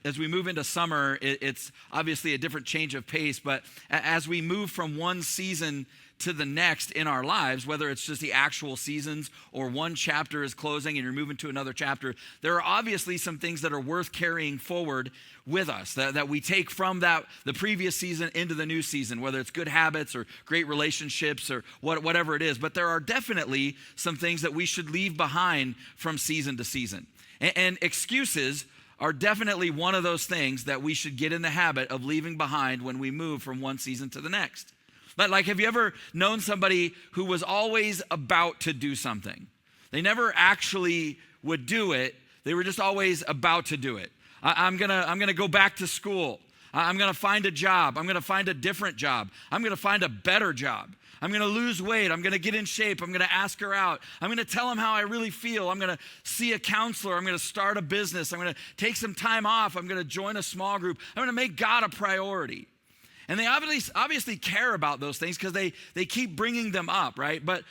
As we move into summer, it's obviously a different change of pace, but as we move from one season to the next in our lives, whether it's just the actual seasons or one chapter is closing and you're moving to another chapter, there are obviously some things that are worth carrying forward with us that we take from the previous season into the new season, whether it's good habits or great relationships or whatever it is. But there are definitely some things that we should leave behind from season to season. And excuses are definitely one of those things that we should get in the habit of leaving behind when we move from one season to the next. But like, have you ever known somebody who was always about to do something? They never actually would do it. They were just always about to do it. I'm gonna go back to school. I'm gonna find a job. I'm gonna find a different job. I'm gonna find a better job. I'm going to lose weight. I'm going to get in shape. I'm going to ask her out. I'm going to tell him how I really feel. I'm going to see a counselor. I'm going to start a business. I'm going to take some time off. I'm going to join a small group. I'm going to make God a priority. And they obviously care about those things because they keep bringing them up, right? But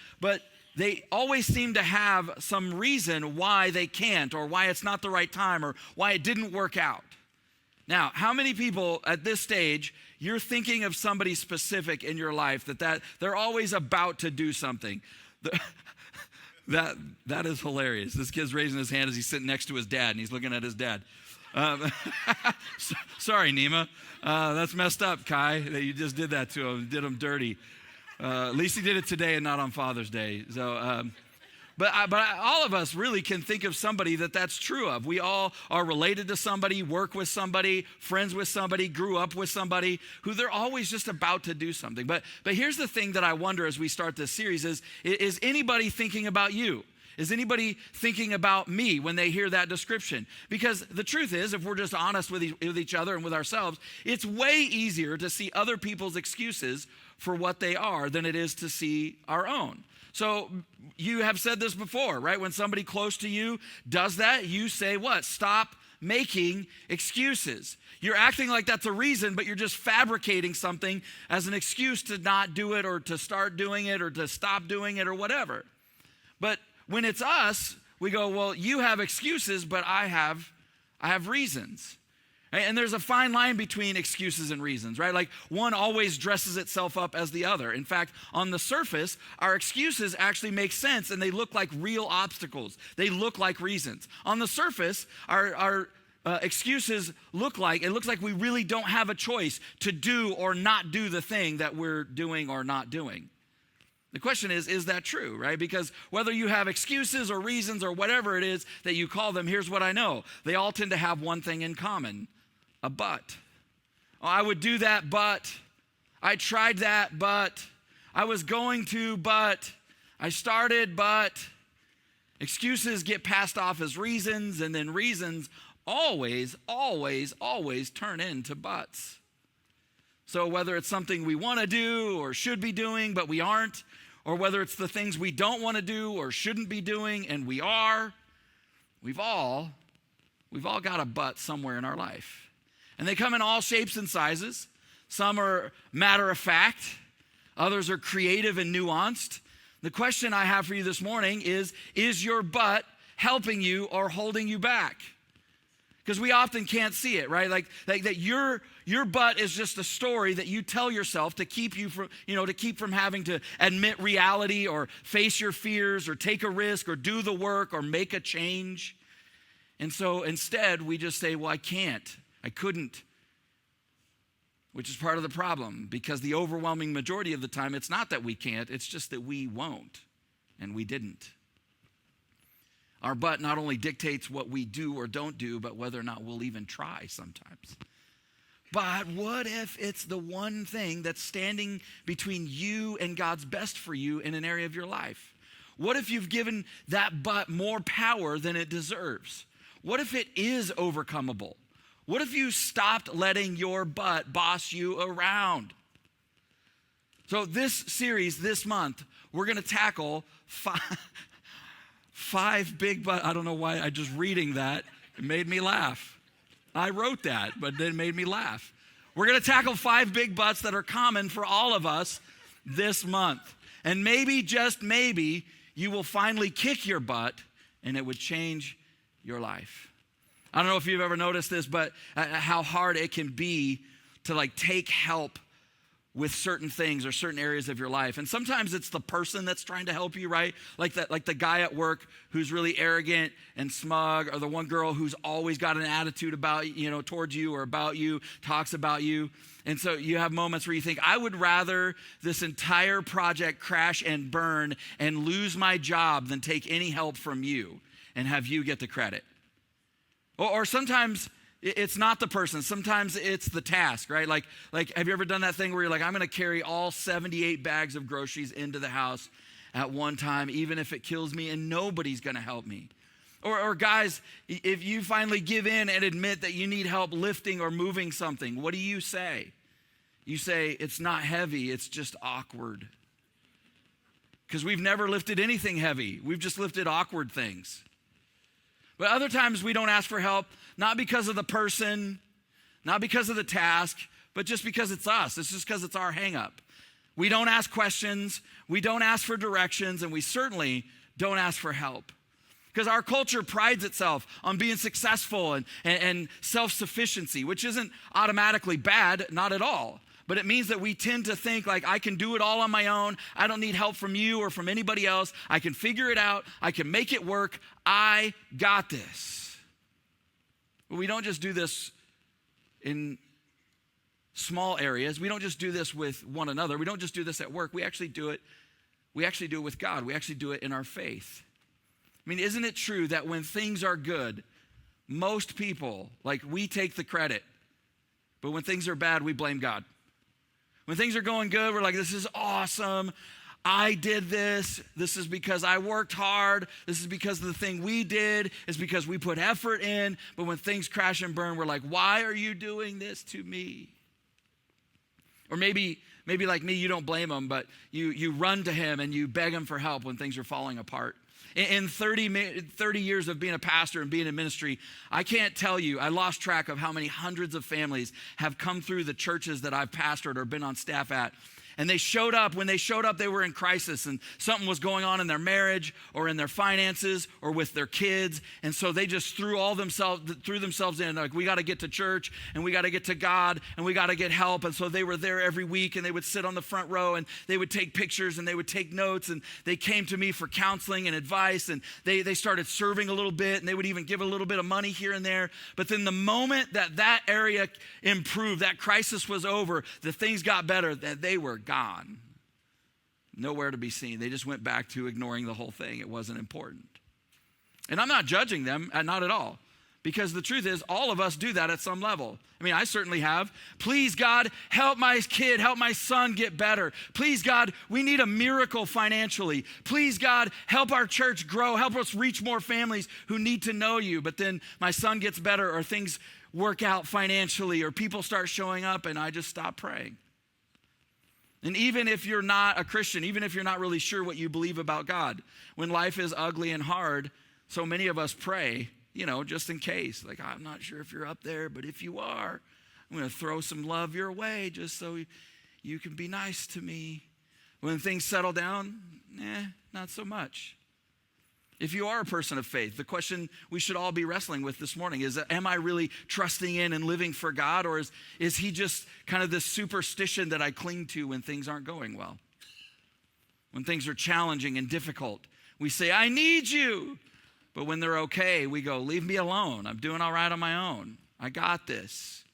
they always seem to have some reason why they can't, or why it's not the right time, or why it didn't work out. Now, how many people at this stage, you're thinking of somebody specific in your life that they're always about to do something? That is hilarious. This kid's raising his hand as he's sitting next to his dad, and he's looking at his dad. Sorry, Nima. That's messed up, Kai, that you just did that to him, did him dirty. At least he did it today and not on Father's Day. So, But all of us really can think of somebody that's true of. We all are related to somebody, work with somebody, friends with somebody, grew up with somebody who they're always just about to do something. But here's the thing that I wonder as we start this series is anybody thinking about you? Is anybody thinking about me when they hear that description? Because the truth is, if we're just honest with each other and with ourselves, it's way easier to see other people's excuses for what they are than it is to see our own. So you have said this before, right? When somebody close to you does that, you say what? Stop making excuses. You're acting like that's a reason, but you're just fabricating something as an excuse to not do it, or to start doing it, or to stop doing it, or whatever. But when it's us, we go, well, you have excuses, but I have reasons. And there's a fine line between excuses and reasons, right? Like, one always dresses itself up as the other. In fact, on the surface, our excuses actually make sense, and they look like real obstacles. They look like reasons. On the surface, our excuses looks like we really don't have a choice to do or not do the thing that we're doing or not doing. The question is that true, right? Because whether you have excuses or reasons or whatever it is that you call them, here's what I know. They all tend to have one thing in common. A but. Oh, I would do that, but I tried that, but I was going to, but I started, but excuses get passed off as reasons, and then reasons always turn into buts. So whether it's something we want to do or should be doing, but we aren't, or whether it's the things we don't want to do or shouldn't be doing, and we are, we've all got a but somewhere in our life. And they come in all shapes and sizes. Some are matter of fact. Others are creative and nuanced. The question I have for you this morning is your but helping you or holding you back? Because we often can't see it, right? Like that your but is just a story that you tell yourself to keep you from having to admit reality or face your fears or take a risk or do the work or make a change. And so instead we just say, well, I can't. I couldn't, which is part of the problem, because the overwhelming majority of the time, it's not that we can't, it's just that we won't, and we didn't. Our but not only dictates what we do or don't do, but whether or not we'll even try sometimes. But what if it's the one thing that's standing between you and God's best for you in an area of your life? What if you've given that but more power than it deserves? What if it is overcomable? What if you stopped letting your butt boss you around? So this series, this month, we're going to tackle five big but. I don't know why reading that, it made me laugh. I wrote that, but it made me laugh. We're going to tackle 5 big buts that are common for all of us this month. And maybe, just maybe, you will finally kick your butt and it would change your life. I don't know if you've ever noticed this, but how hard it can be to like take help with certain things or certain areas of your life. And sometimes it's the person that's trying to help you, right? Like the guy at work who's really arrogant and smug, or the one girl who's always got an attitude about, towards you or about you, talks about you. And so you have moments where you think, I would rather this entire project crash and burn and lose my job than take any help from you and have you get the credit. Or sometimes it's not the person. Sometimes it's the task, right? Like, have you ever done that thing where you're like, I'm going to carry all 78 bags of groceries into the house at one time, even if it kills me, and nobody's going to help me? Or guys, if you finally give in and admit that you need help lifting or moving something, what do you say? You say, it's not heavy, it's just awkward. Because we've never lifted anything heavy. We've just lifted awkward things. But other times we don't ask for help, not because of the person, not because of the task, but just because it's us. It's just because it's our hang up. We don't ask questions, we don't ask for directions, and we certainly don't ask for help. Because our culture prides itself on being successful and self-sufficiency, which isn't automatically bad, not at all. But it means that we tend to think like, I can do it all on my own. I don't need help from you or from anybody else. I can figure it out. I can make it work. I got this. But we don't just do this in small areas. We don't just do this with one another. We don't just do this at work. We actually do it with God. We actually do it in our faith. I mean, isn't it true that when things are good, most people, like, we take the credit, but when things are bad, we blame God. When things are going good, we're like, this is awesome. I did this. This is because I worked hard. This is because of the thing we did. It's because we put effort in. But when things crash and burn, we're like, why are you doing this to me? Or maybe like me, you don't blame him, but you run to him and you beg him for help when things are falling apart. In 30 years of being a pastor and being in ministry, I can't tell you, I lost track of how many hundreds of families have come through the churches that I've pastored or been on staff at. And they showed up. When they showed up, they were in crisis and something was going on in their marriage or in their finances or with their kids. And so they just threw themselves in, like, we got to get to church and we got to get to God and we got to get help. And so they were there every week and they would sit on the front row and they would take pictures and they would take notes, and they came to me for counseling and advice, and they started serving a little bit, and they would even give a little bit of money here and there. But then the moment that area improved, that crisis was over, the things got better, that they were gone. Nowhere to be seen. They just went back to ignoring the whole thing. It wasn't important. And I'm not judging them, not at all. Because the truth is, all of us do that at some level. I mean, I certainly have. Please, God, help my kid, help my son get better. Please, God, we need a miracle financially. Please, God, help our church grow. Help us reach more families who need to know you. But then my son gets better, or things work out financially, or people start showing up, and I just stop praying. And even if you're not a Christian, even if you're not really sure what you believe about God, when life is ugly and hard, so many of us pray, just in case. Like, I'm not sure if you're up there, but if you are, I'm going to throw some love your way just so you can be nice to me. When things settle down, not so much. If you are a person of faith, the question we should all be wrestling with this morning is, am I really trusting in and living for God, or is he just kind of this superstition that I cling to when things aren't going well? When things are challenging and difficult, we say, I need you. But when they're okay, we go, leave me alone. I'm doing all right on my own. I got this.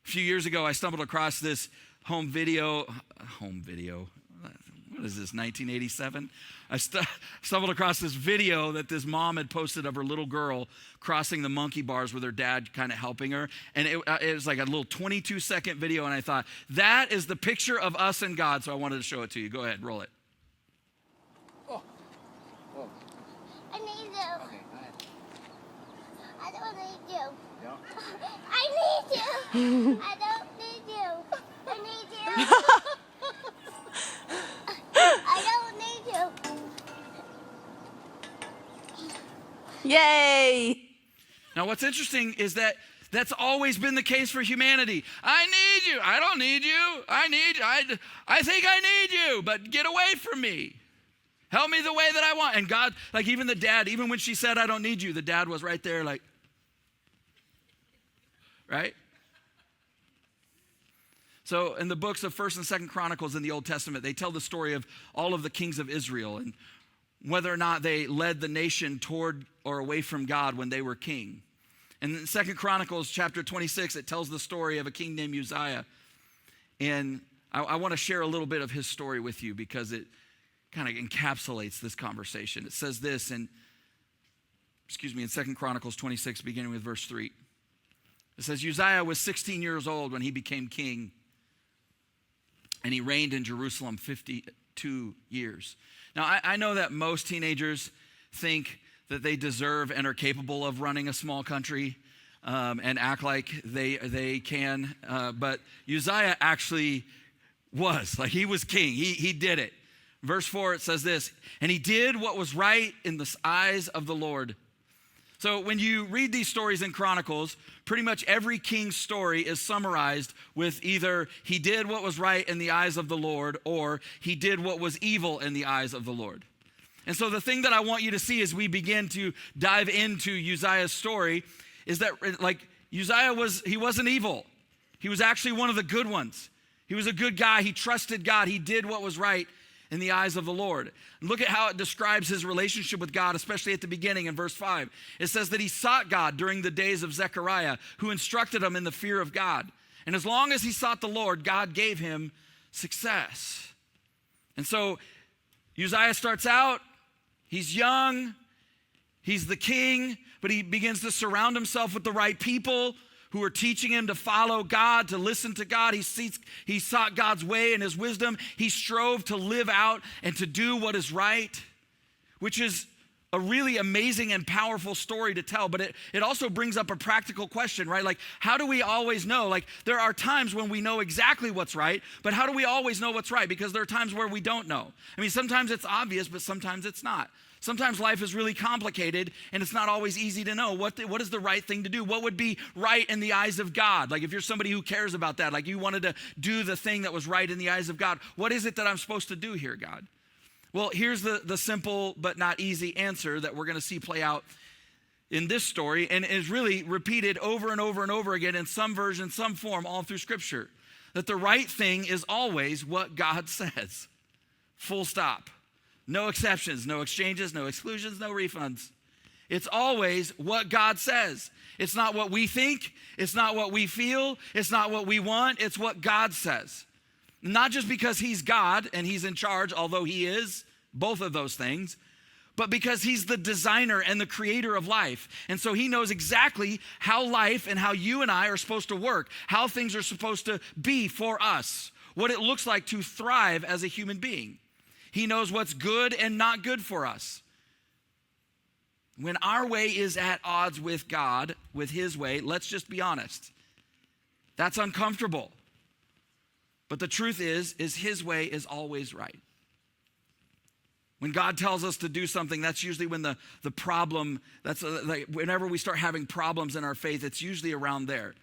A few years ago, I stumbled across this home video. What is this, 1987? I stumbled across this video that this mom had posted of her little girl crossing the monkey bars with her dad kind of helping her. And it was like a little 22-second video, and I thought, that is the picture of us and God, so I wanted to show it to you. Go ahead, roll it. Oh. Whoa. I need you. Okay, go ahead. I don't need you. No? I need you. I don't need you. I need you. I don't need you. Yay! Now, what's interesting is that that's always been the case for humanity. I need you. I don't need you. I need you. I think I need you, but get away from me. Help me the way that I want. And God, like even the dad, even when she said, I don't need you, the dad was right there like, right? So in the books of 1st and 2nd Chronicles in the Old Testament, they tell the story of all of the kings of Israel and whether or not they led the nation toward or away from God when they were king. And in 2nd Chronicles chapter 26, it tells the story of a king named Uzziah. And I want to share a little bit of his story with you because it kind of encapsulates this conversation. It says this in 2nd Chronicles 26, beginning with verse 3. It says, Uzziah was 16 years old when he became king, and he reigned in Jerusalem 52 years. Now, I know that most teenagers think that they deserve and are capable of running a small country and act like they can. But Uzziah actually was. Like, he was king. He did it. Verse 4, it says this, and he did what was right in the eyes of the Lord. So when you read these stories in Chronicles, pretty much every king's story is summarized with either he did what was right in the eyes of the Lord or he did what was evil in the eyes of the Lord. And so the thing that I want you to see as we begin to dive into Uzziah's story is that, like, Uzziah he wasn't evil. He was actually one of the good ones. He was a good guy. He trusted God. He did what was right in the eyes of the Lord. And look at how it describes his relationship with God, especially at the beginning in verse 5. It says that he sought God during the days of Zechariah, who instructed him in the fear of God. And as long as he sought the Lord, God gave him success. And so Uzziah starts out, he's young, he's the king, but he begins to surround himself with the right people who are teaching him to follow God, to listen to God. He sought God's way and his wisdom. He strove to live out and to do what is right, which is a really amazing and powerful story to tell. But it also brings up a practical question, right? Like, how do we always know? Like, there are times when we know exactly what's right, but how do we always know what's right? Because there are times where we don't know. I mean, sometimes it's obvious, but sometimes it's not. Sometimes life is really complicated and it's not always easy to know what is the right thing to do. What would be right in the eyes of God? Like, if you're somebody who cares about that, like you wanted to do the thing that was right in the eyes of God, what is it that I'm supposed to do here, God? Well, here's the simple but not easy answer that we're going to see play out in this story, and is really repeated over and over and over again in some version, some form, all through Scripture. That the right thing is always what God says. Full stop. No exceptions, no exchanges, no exclusions, no refunds. It's always what God says. It's not what we think. It's not what we feel. It's not what we want. It's what God says. Not just because he's God and he's in charge, although he is both of those things, but because he's the designer and the creator of life. And so he knows exactly how life and how you and I are supposed to work, how things are supposed to be for us, what it looks like to thrive as a human being. He knows what's good and not good for us. When our way is at odds with God, with his way, let's just be honest. That's uncomfortable. But the truth is his way is always right. When God tells us to do something, that's usually when the problem, like whenever we start having problems in our faith, it's usually around there.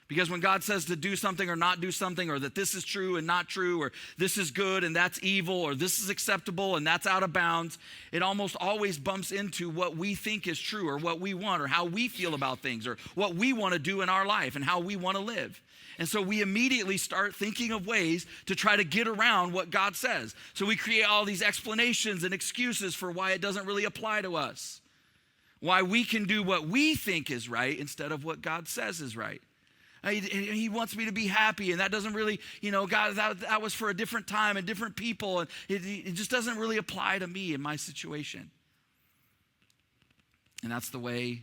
Because when God says to do something or not do something, or that this is true and not true, or this is good and that's evil, or this is acceptable and that's out of bounds, it almost always bumps into what we think is true, or what we want, or how we feel about things, or what we want to do in our life and how we want to live. And so we immediately start thinking of ways to try to get around what God says. So we create all these explanations and excuses for why it doesn't really apply to us. Why we can do what we think is right instead of what God says is right. He wants me to be happy, and that doesn't really, God, that was for a different time and different people, and it just doesn't really apply to me in my situation. And that's the way,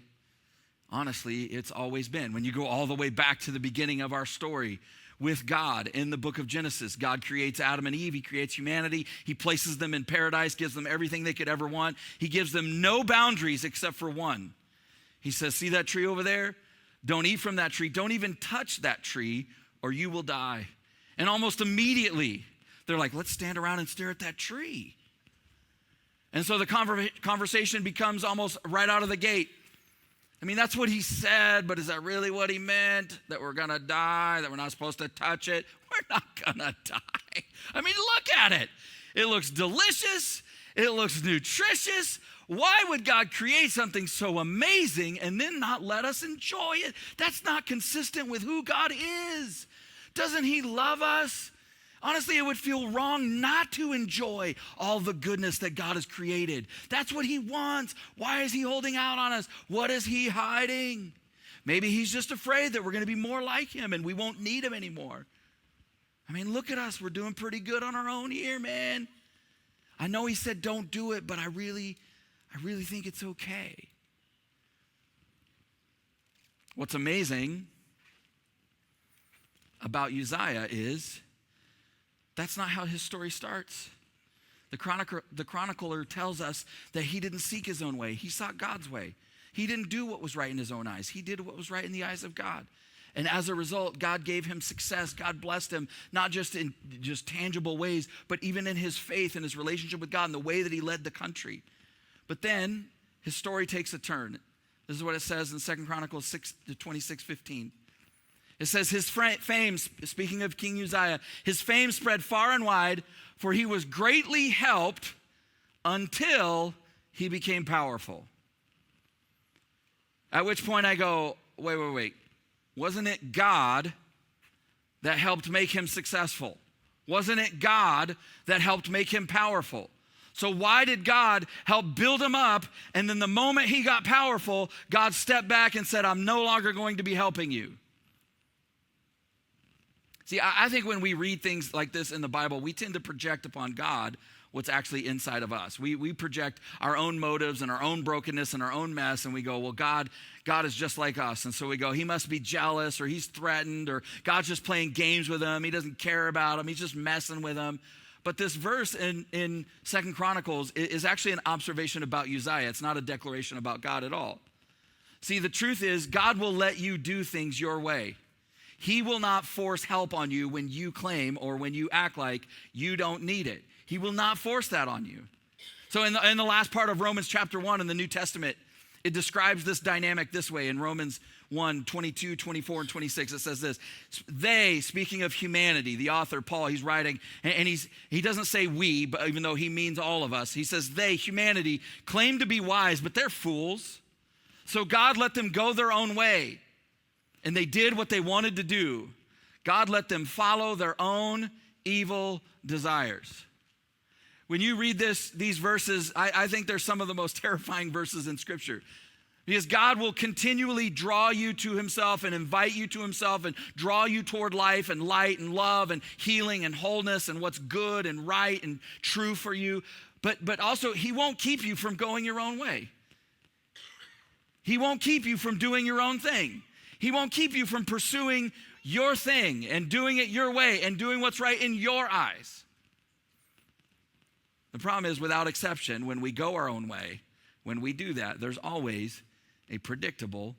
honestly, it's always been. When you go all the way back to the beginning of our story with God in the book of Genesis, God creates Adam and Eve. He creates humanity. He places them in paradise, gives them everything they could ever want. He gives them no boundaries except for one. He says, see that tree over there? Don't eat from that tree. Don't even touch that tree or you will die. And almost immediately, they're like, let's stand around and stare at that tree. And so the conversation becomes almost right out of the gate. I mean, that's what he said, but is that really what he meant? That we're going to die, that we're not supposed to touch it? We're not going to die. I mean, look at it. It looks delicious. It looks nutritious. Why would God create something so amazing and then not let us enjoy it? That's not consistent with who God is. Doesn't he love us? Honestly, it would feel wrong not to enjoy all the goodness that God has created. That's what he wants. Why is he holding out on us? What is he hiding? Maybe he's just afraid that we're going to be more like him and we won't need him anymore. I mean, look at us. We're doing pretty good on our own here, man. I know he said don't do it, but I really think it's okay. What's amazing about Uzziah is that's not how his story starts. The chronicler tells us that he didn't seek his own way. He sought God's way. He didn't do what was right in his own eyes. He did what was right in the eyes of God. And as a result, God gave him success. God blessed him, not just in just tangible ways, but even in his faith and his relationship with God and the way that he led the country. But then his story takes a turn. This is what it says in 2 Chronicles 26:15. It says, his fame, speaking of King Uzziah, his fame spread far and wide, for he was greatly helped until he became powerful. At which point I go, wait. Wasn't it God that helped make him successful? Wasn't it God that helped make him powerful? So why did God help build him up, and then the moment he got powerful, God stepped back and said, I'm no longer going to be helping you? See, I think when we read things like this in the Bible, we tend to project upon God what's actually inside of us. We project our own motives and our own brokenness and our own mess, and we go, well, God is just like us. And so we go, he must be jealous, or he's threatened, or God's just playing games with him. He doesn't care about him. He's just messing with him. But this verse in 2 Chronicles is actually an observation about Uzziah. It's not a declaration about God at all. See, the truth is, God will let you do things your way. He will not force help on you when you claim or when you act like you don't need it. He will not force that on you. So in the last part of Romans chapter 1 in the New Testament, it describes this dynamic this way. In Romans 1, 22, 24, and 26, it says this. They, speaking of humanity, the author, Paul, he's writing, and he doesn't say we, but even though he means all of us. He says they, humanity, claim to be wise, but they're fools. So God let them go their own way, and they did what they wanted to do. God let them follow their own evil desires. When you read these verses, I think they're some of the most terrifying verses in Scripture. Because God will continually draw you to himself and invite you to himself and draw you toward life and light and love and healing and wholeness and what's good and right and true for you. But also, he won't keep you from going your own way. He won't keep you from doing your own thing. He won't keep you from pursuing your thing and doing it your way and doing what's right in your eyes. The problem is, without exception, when we go our own way, when we do that, there's always a predictable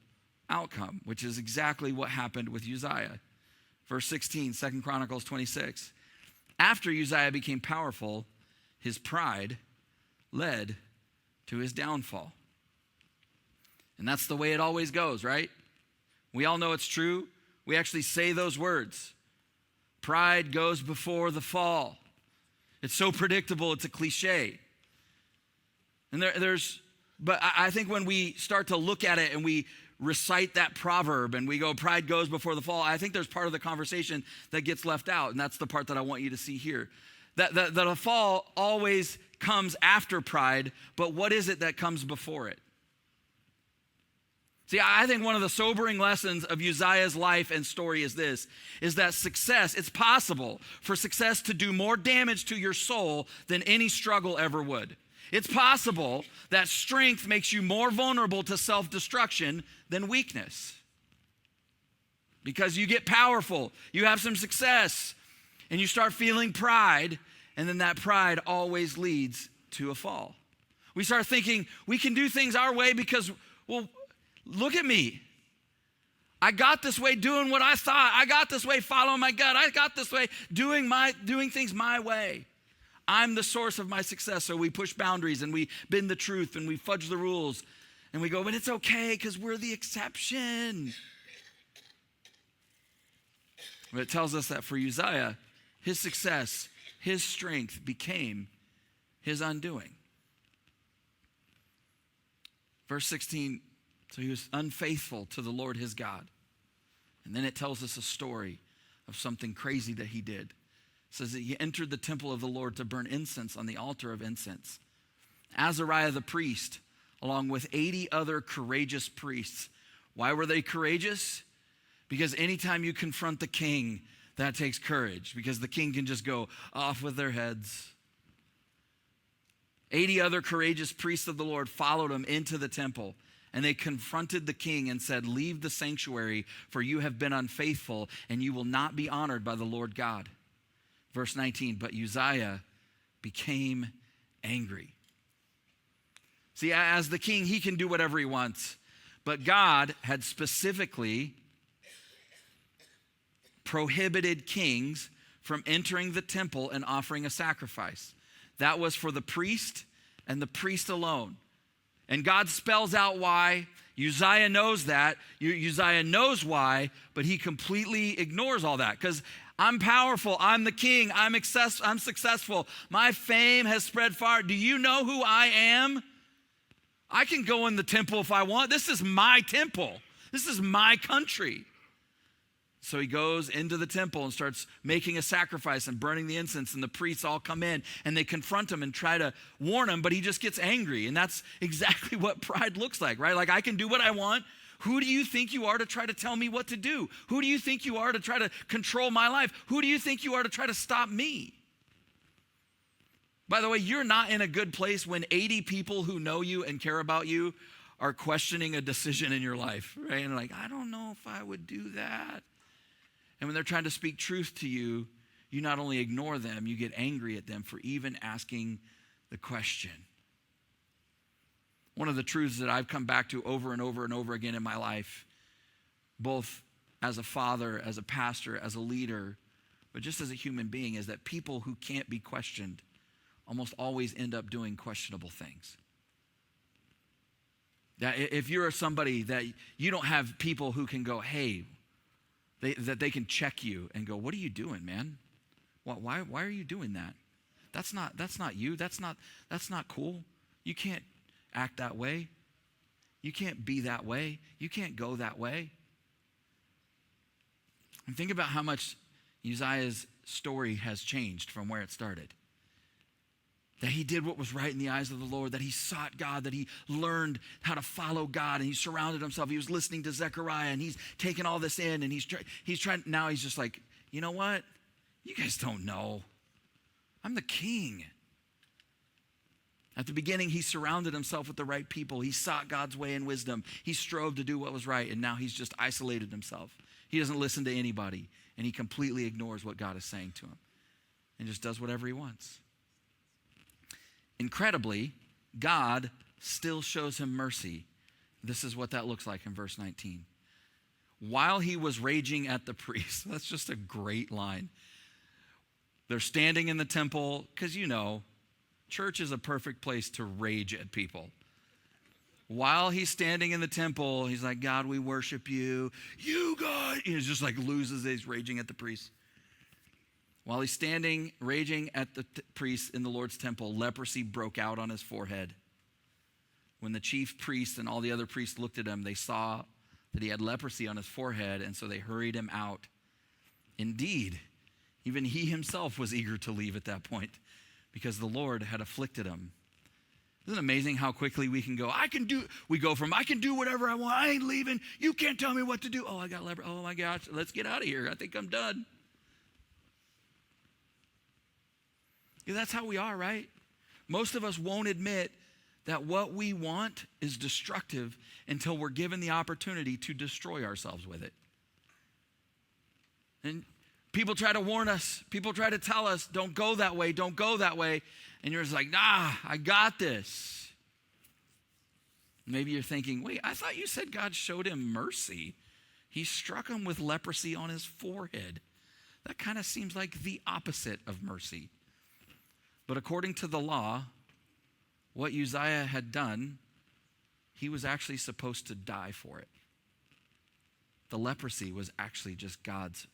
outcome, which is exactly what happened with Uzziah. Verse 16, 2 Chronicles 26. After Uzziah became powerful, his pride led to his downfall. And that's the way it always goes, right? We all know it's true. We actually say those words. Pride goes before the fall. It's so predictable, it's a cliche. And but I think when we start to look at it and we recite that proverb and we go, pride goes before the fall, I think there's part of the conversation that gets left out, and that's the part that I want you to see here. That a fall always comes after pride, but what is it that comes before it? See, I think one of the sobering lessons of Uzziah's life and story is this, is that success, it's possible for success to do more damage to your soul than any struggle ever would. It's possible that strength makes you more vulnerable to self-destruction than weakness. Because you get powerful, you have some success, and you start feeling pride, and then that pride always leads to a fall. We start thinking we can do things our way because, well, look at me. I got this way doing what I thought. I got this way following my gut. I got this way doing things my way. I'm the source of my success. So we push boundaries and we bend the truth and we fudge the rules and we go, but it's okay because we're the exception. But it tells us that for Uzziah, his success, his strength became his undoing. Verse 16, so he was unfaithful to the Lord his God. And then it tells us a story of something crazy that he did. It says that he entered the temple of the Lord to burn incense on the altar of incense. Azariah the priest, along with 80 other courageous priests. Why were they courageous? Because anytime you confront the king, that takes courage, because the king can just go off with their heads. 80 other courageous priests of the Lord followed him into the temple, and they confronted the king and said, "Leave the sanctuary, for you have been unfaithful, and you will not be honored by the Lord God." Verse 19, but Uzziah became angry. See, as the king, he can do whatever he wants, but God had specifically prohibited kings from entering the temple and offering a sacrifice. That was for the priest and the priest alone. And God spells out why. Uzziah knows that. Uzziah knows why, but he completely ignores all that. Because I'm powerful, I'm the king, I'm successful. My fame has spread far. Do you know who I am? I can go in the temple if I want. This is my temple. This is my country. So he goes into the temple and starts making a sacrifice and burning the incense, and the priests all come in and they confront him and try to warn him, but he just gets angry. And that's exactly what pride looks like, right? Like, I can do what I want. Who do you think you are to try to tell me what to do? Who do you think you are to try to control my life? Who do you think you are to try to stop me? By the way, you're not in a good place when 80 people who know you and care about you are questioning a decision in your life, right? And like, I don't know if I would do that. And when they're trying to speak truth to you, you not only ignore them, you get angry at them for even asking the question. One of the truths that I've come back to over and over and over again in my life, both as a father, as a pastor, as a leader, but just as a human being, is that people who can't be questioned almost always end up doing questionable things. That if you're somebody that you don't have people who can go, hey, that they can check you and go, what are you doing, man? Why are you doing that? That's not you. That's not cool. You can't act that way. You can't be that way. You can't go that way. And think about how much Uzziah's story has changed from where it started. That he did what was right in the eyes of the Lord, that he sought God, that he learned how to follow God, and he surrounded himself. He was listening to Zechariah, and he's taking all this in, and he's trying. Now he's just like, you know what? You guys don't know. I'm the king. At the beginning, he surrounded himself with the right people. He sought God's way and wisdom. He strove to do what was right, and now he's just isolated himself. He doesn't listen to anybody, and he completely ignores what God is saying to him and just does whatever he wants. Incredibly, God still shows him mercy. This is what that looks like in verse 19. While he was raging at the priest, that's just a great line. They're standing in the temple, because church is a perfect place to rage at people. While he's standing in the temple, he's like, God, we worship you. You, God. He's just like loses it. He's raging at the priest. While he's standing, raging at the priest in the Lord's temple, leprosy broke out on his forehead. When the chief priest and all the other priests looked at him, they saw that he had leprosy on his forehead, and so they hurried him out. Indeed, even he himself was eager to leave at that point because the Lord had afflicted him. Isn't it amazing how quickly we can go, we go from, I can do whatever I want, I ain't leaving, you can't tell me what to do. Oh, I got leprosy. Oh my gosh, let's get out of here. I think I'm done. Yeah, that's how we are, right? Most of us won't admit that what we want is destructive until we're given the opportunity to destroy ourselves with it. And people try to warn us. People try to tell us, don't go that way, don't go that way. And you're just like, nah, I got this. Maybe you're thinking, wait, I thought you said God showed him mercy. He struck him with leprosy on his forehead. That kind of seems like the opposite of mercy. But according to the law, what Uzziah had done, he was actually supposed to die for it. The leprosy was actually just God's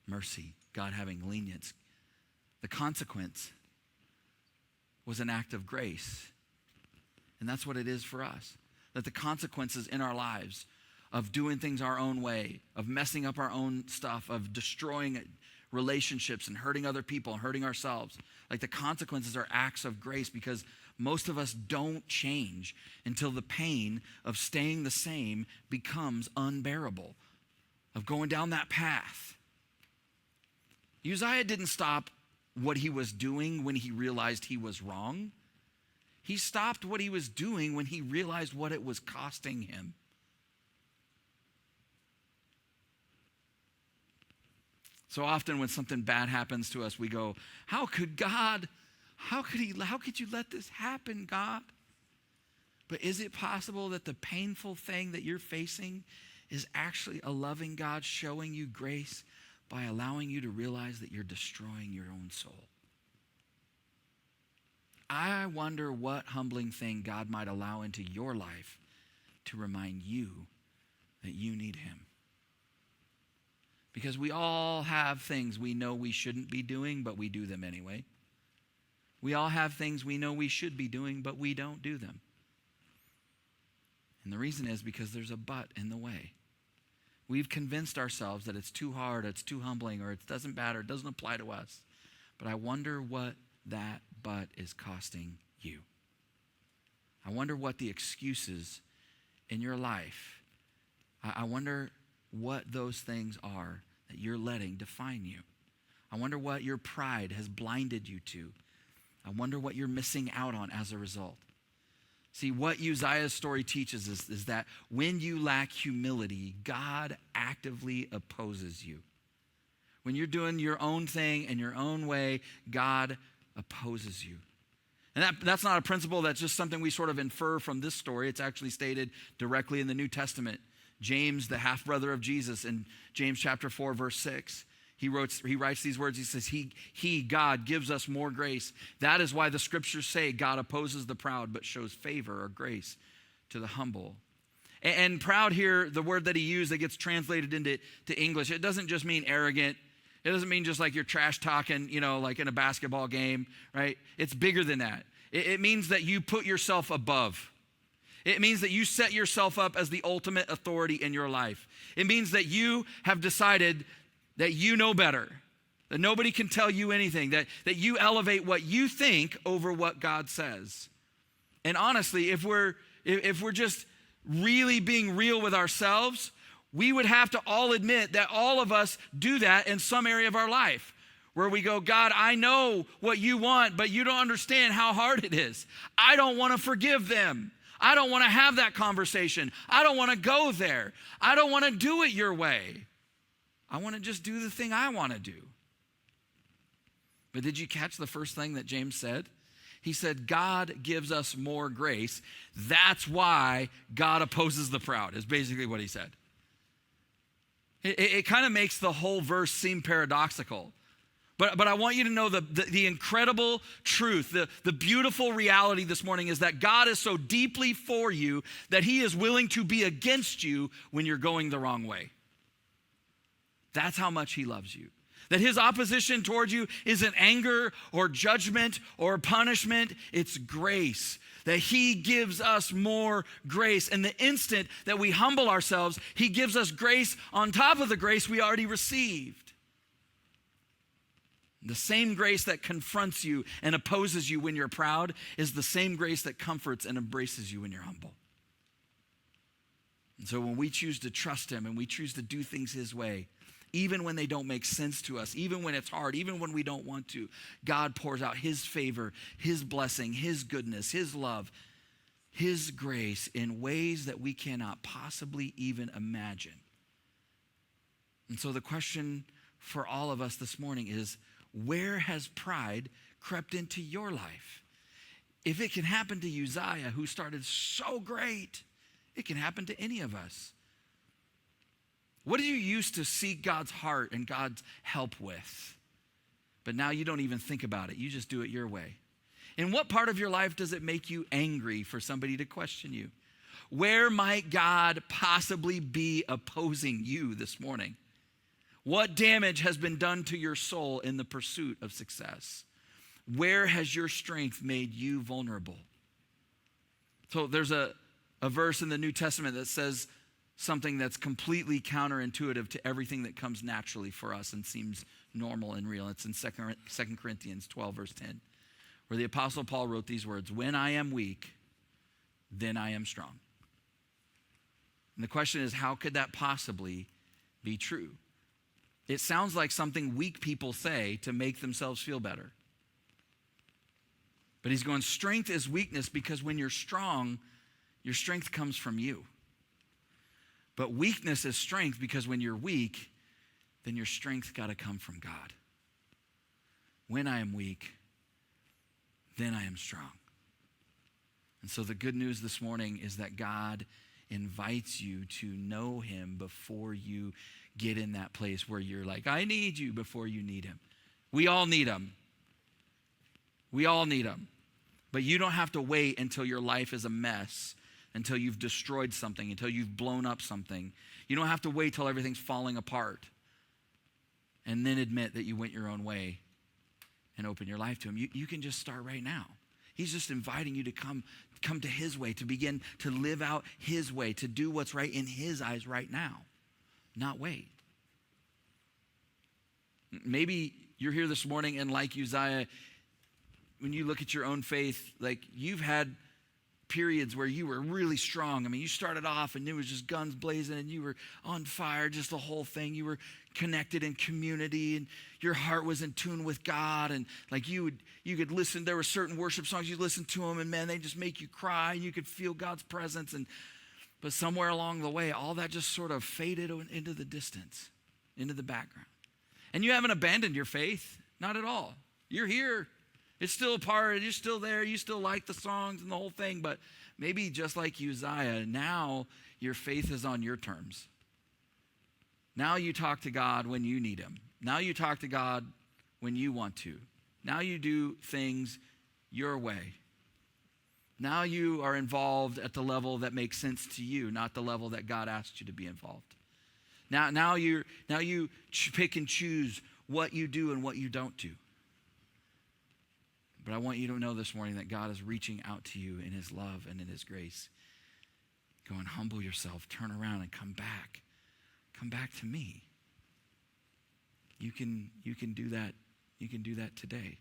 mercy, God having lenience. The consequence was an act of grace. And that's what it is for us. that the consequences in our lives of doing things our own way, of messing up our own stuff, of destroying relationships and hurting other people and hurting ourselves, like the consequences are acts of grace, because most of us don't change until the pain of staying the same becomes unbearable, of going down that path. Uzziah didn't stop what he was doing when he realized he was wrong. He stopped what he was doing when he realized what it was costing him. So often when something bad happens to us, we go, how could you let this happen, God? But is it possible that the painful thing that you're facing is actually a loving God showing you grace by allowing you to realize that you're destroying your own soul? I wonder what humbling thing God might allow into your life to remind you that you need him. Because we all have things we know we shouldn't be doing, but we do them anyway. We all have things we know we should be doing, but we don't do them. And the reason is because there's a but in the way. We've convinced ourselves that it's too hard, it's too humbling, or it doesn't matter, it doesn't apply to us. But I wonder what that but is costing you. I wonder what the excuses in your life, I wonder what those things are that you're letting define you. I wonder what your pride has blinded you to. I wonder what you're missing out on as a result. See, what Uzziah's story teaches us is that when you lack humility, God actively opposes you. When you're doing your own thing in your own way, God opposes you. And that's not a principle that's just something we sort of infer from this story. It's actually stated directly in the New Testament. James, the half-brother of Jesus, in James chapter 4, verse 6, he writes these words. He says, he, God, gives us more grace. That is why the scriptures say God opposes the proud, but shows favor or grace to the humble. And proud here, the word that he used that gets translated into English, it doesn't just mean arrogant. It doesn't mean just like you're trash talking, like in a basketball game, right? It's bigger than that. It means that you put yourself above. It means that you set yourself up as the ultimate authority in your life. It means that you have decided that you know better, that nobody can tell you anything, that you elevate what you think over what God says. And honestly, if we're just really being real with ourselves, we would have to all admit that all of us do that in some area of our life, where we go, God, I know what you want, but you don't understand how hard it is. I don't want to forgive them. I don't want to have that conversation. I don't want to go there. I don't want to do it your way. I want to just do the thing I want to do. But did you catch the first thing that James said? He said, God gives us more grace. That's why God opposes the proud, is basically what he said. It kind of makes the whole verse seem paradoxical. But I want you to know the incredible truth, the beautiful reality this morning is that God is so deeply for you that he is willing to be against you when you're going the wrong way. That's how much he loves you. That his opposition towards you isn't anger or judgment or punishment, it's grace. That he gives us more grace. And the instant that we humble ourselves, he gives us grace on top of the grace we already received. The same grace that confronts you and opposes you when you're proud is the same grace that comforts and embraces you when you're humble. And so when we choose to trust him and we choose to do things his way, even when they don't make sense to us, even when it's hard, even when we don't want to, God pours out his favor, his blessing, his goodness, his love, his grace in ways that we cannot possibly even imagine. And so the question for all of us this morning is, where has pride crept into your life? If it can happen to Uzziah, who started so great, it can happen to any of us. What did you used to seek God's heart and God's help with? But now you don't even think about it. You just do it your way. In what part of your life does it make you angry for somebody to question you? Where might God possibly be opposing you this morning? What damage has been done to your soul in the pursuit of success? Where has your strength made you vulnerable? So there's a a verse in the New Testament that says something that's completely counterintuitive to everything that comes naturally for us and seems normal and real. It's in 2 Corinthians 12, verse 10, where the Apostle Paul wrote these words, "When I am weak, then I am strong." And the question is, how could that possibly be true? It sounds like something weak people say to make themselves feel better. But he's going, strength is weakness, because when you're strong, your strength comes from you. But weakness is strength, because when you're weak, then your strength got to come from God. When I am weak, then I am strong. And so the good news this morning is that God invites you to know him before you get in that place where you're like, I need you, before you need him. We all need him. We all need him. But you don't have to wait until your life is a mess, until you've destroyed something, until you've blown up something. You don't have to wait till everything's falling apart and then admit that you went your own way and open your life to him. You can just start right now. He's just inviting you to come to his way, to begin to live out his way, to do what's right in his eyes right now, not wait. Maybe you're here this morning and like Uzziah, when you look at your own faith, like you've had periods where you were really strong. I mean, you started off and it was just guns blazing and you were on fire, just the whole thing. You were connected in community and your heart was in tune with God. And like you could listen, there were certain worship songs, you listen to them and man, they just make you cry. You could feel God's presence. But somewhere along the way, all that just sort of faded into the distance, into the background. And you haven't abandoned your faith, not at all. You're here. It's still a part, you're still there, you still like the songs and the whole thing, but maybe just like Uzziah, now your faith is on your terms. Now you talk to God when you need him. Now you talk to God when you want to. Now you do things your way. Now you are involved at the level that makes sense to you, not the level that God asked you to be involved. Now you pick and choose what you do and what you don't do. But I want you to know this morning that God is reaching out to you in his love and in his grace. Go and humble yourself, turn around and come back. Come back to me. You can do that. You can do that today.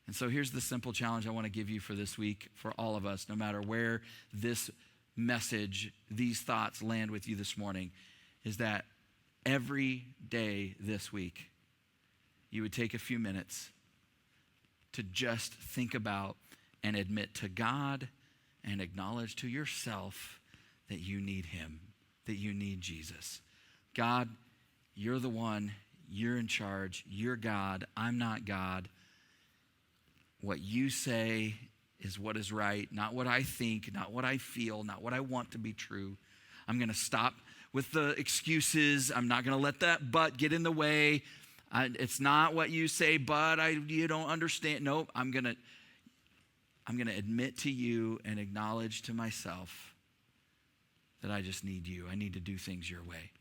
And so here's the simple challenge I want to give you for this week, for all of us, no matter where this message, these thoughts land with you this morning, is that every day this week, you would take a few minutes to just think about and admit to God and acknowledge to yourself that you need him, that you need Jesus. God, you're the one, you're in charge, you're God, I'm not God. What you say is what is right, not what I think, not what I feel, not what I want to be true. I'm going to stop with the excuses. I'm not going to let that but get in the way. It's not what you say, but you don't understand. Nope, I'm gonna admit to you and acknowledge to myself that I just need you. I need to do things your way.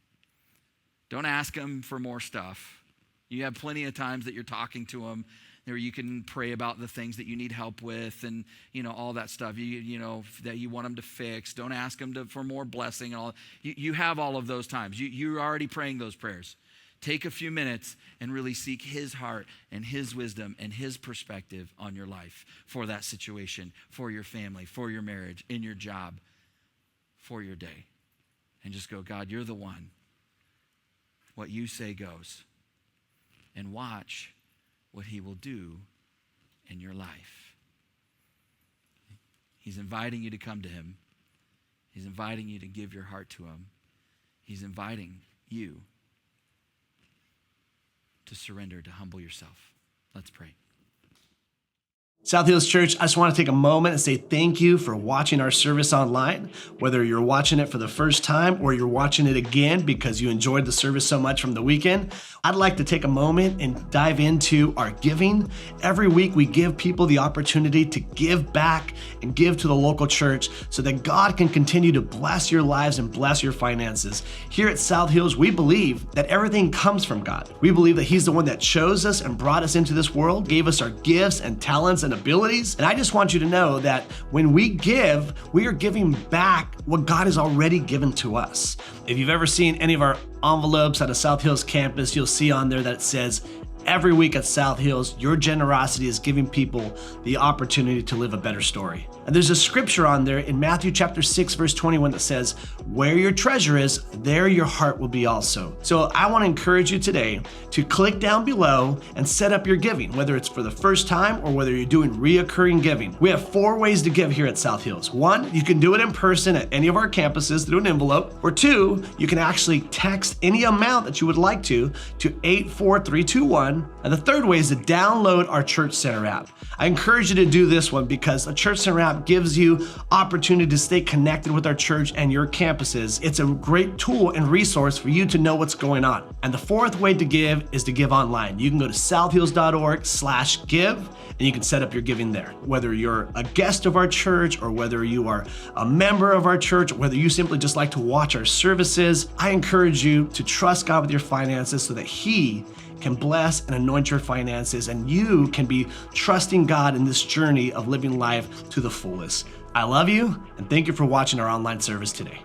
Don't ask him for more stuff. You have plenty of times that you're talking to him where you can pray about the things that you need help with and, all that stuff, that you want him to fix. Don't ask him for more blessing and all. You have all of those times. You're already praying those prayers. Take a few minutes and really seek his heart and his wisdom and his perspective on your life for that situation, for your family, for your marriage, in your job, for your day. And just go, God, you're the one. What you say goes. And watch what he will do in your life. He's inviting you to come to him. He's inviting you to give your heart to him. He's inviting you to surrender, to humble yourself. Let's pray. South Hills Church, I just want to take a moment and say thank you for watching our service online. Whether you're watching it for the first time or you're watching it again because you enjoyed the service so much from the weekend, I'd like to take a moment and dive into our giving. Every week we give people the opportunity to give back and give to the local church so that God can continue to bless your lives and bless your finances. Here at South Hills, we believe that everything comes from God. We believe that he's the one that chose us and brought us into this world, gave us our gifts and talents and and abilities. And I just want you to know that when we give, we are giving back what God has already given to us. If you've ever seen any of our envelopes at a South Hills campus, you'll see on there that it says, every week at South Hills, your generosity is giving people the opportunity to live a better story. And there's a scripture on there in Matthew chapter 6, verse 21 that says, where your treasure is, there your heart will be also. So I want to encourage you today to click down below and set up your giving, whether it's for the first time or whether you're doing reoccurring giving. We have 4 ways to give here at South Hills. 1, you can do it in person at any of our campuses through an envelope. Or 2, you can actually text any amount that you would like to 84321. And the 3rd way is to download our Church Center app. I encourage you to do this one because the Church Center app gives you opportunity to stay connected with our church and your campuses. It's a great tool and resource for you to know what's going on. And the 4th way to give is to give online. You can go to southhills.org/give and you can set up your giving there. Whether you're a guest of our church or whether you are a member of our church, or whether you simply just like to watch our services, I encourage you to trust God with your finances so that He can bless and anoint your finances, and you can be trusting God in this journey of living life to the fullest. I love you, and thank you for watching our online service today.